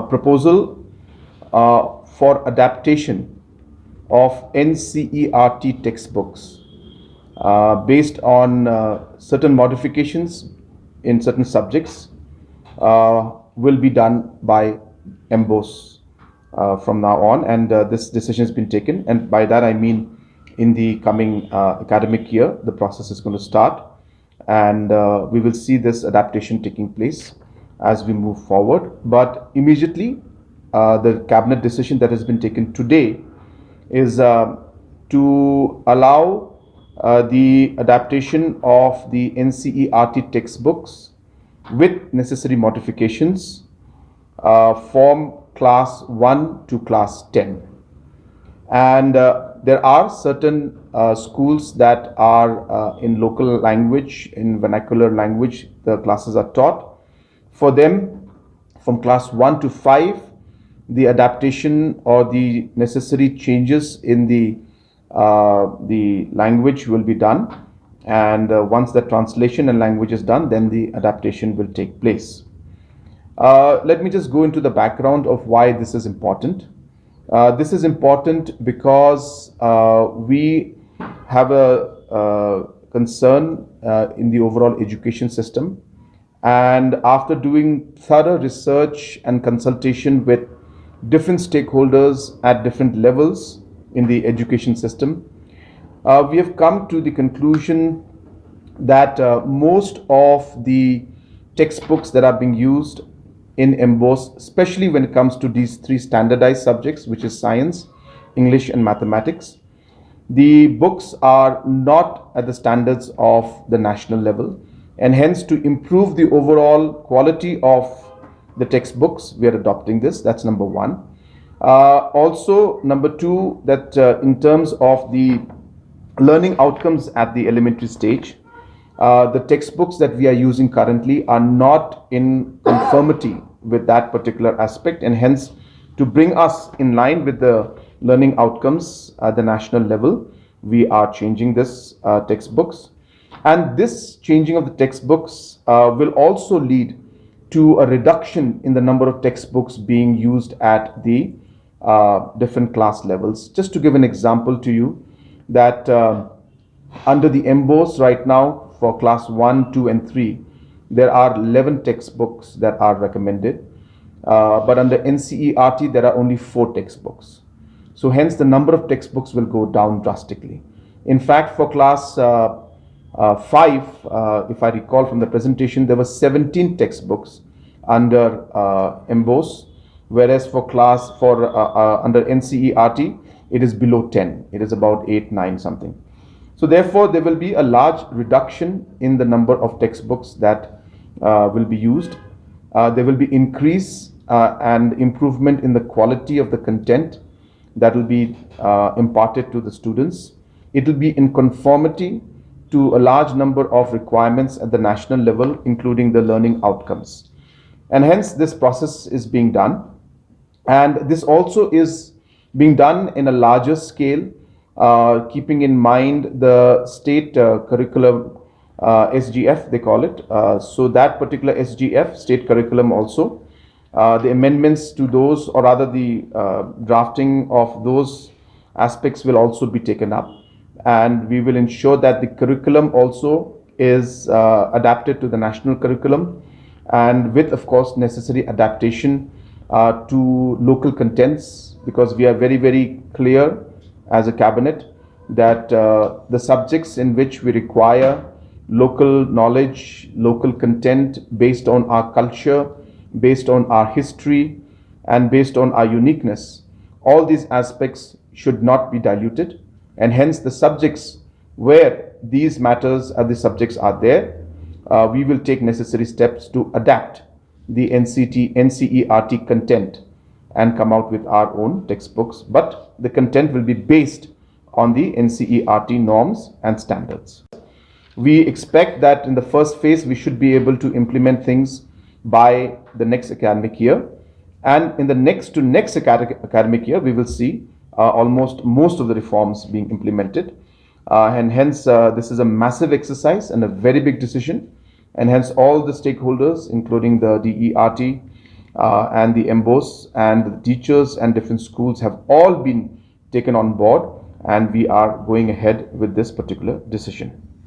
proposal for adaptation of NCERT textbooks based on certain modifications in certain subjects will be done by MBOS from now on, and this decision has been taken, and by that I mean in the coming academic year the process is going to start, and we will see this adaptation taking place as we move forward. But immediately the cabinet decision that has been taken today is to allow the adaptation of the NCERT textbooks with necessary modifications from class 1 to class 10. And there are certain schools that are in local language, in vernacular language, the classes are taught. For them, from class 1 to 5, the adaptation or the necessary changes in the language will be done. And once the translation and language is done, then the adaptation will take place. Let me just go into the background of why this is important. This is important because we have a concern in the overall education system, and after doing thorough research and consultation with different stakeholders at different levels in the education system, we have come to the conclusion that most of the textbooks that are being used in MBOS, especially when it comes to these three standardized subjects, which is science, English and mathematics, the books are not at the standards of the national level, and hence to improve the overall quality of the textbooks, we are adopting this. That's number one. Also, number two, that in terms of the learning outcomes at the elementary stage, the textbooks that we are using currently are not in conformity with that particular aspect, and hence to bring us in line with the learning outcomes at the national level, we are changing this textbooks. And this changing of the textbooks will also lead to a reduction in the number of textbooks being used at the different class levels. Just to give an example to you, that under the MBOS right now for class 1, 2 and 3, there are 11 textbooks that are recommended, but under NCERT there are only 4 textbooks. So hence the number of textbooks will go down drastically. In fact, for class 5, if I recall from the presentation, there were 17 textbooks under MBOS, whereas for under NCERT it is below 10. It is about 8, 9 something. So therefore there will be a large reduction in the number of textbooks that will be used. There will be increase and improvement in the quality of the content that will be imparted to the students. It will be in conformity to a large number of requirements at the national level, including the learning outcomes. And hence this process is being done. And this also is being done in a larger scale, keeping in mind the state curriculum, SGF they call it. So that particular SGF, state curriculum also, the amendments to those, or rather the drafting of those aspects will also be taken up. And we will ensure that the curriculum also is adapted to the national curriculum, and with of course necessary adaptation to local contents, because we are very, very clear as a cabinet that the subjects in which we require local knowledge, local content based on our culture, based on our history and based on our uniqueness, all these aspects should not be diluted. And hence the subjects where these matters the subjects are there, we will take necessary steps to adapt the NCERT content and come out with our own textbooks, but the content will be based on the NCERT norms and standards. We expect that in the first phase we should be able to implement things by the next academic year, and in the next to next academic year we will see almost most of the reforms being implemented, and hence this is a massive exercise and a very big decision, and hence all the stakeholders, including the DERT, and the MBOs and the teachers and different schools have all been taken on board, and we are going ahead with this particular decision.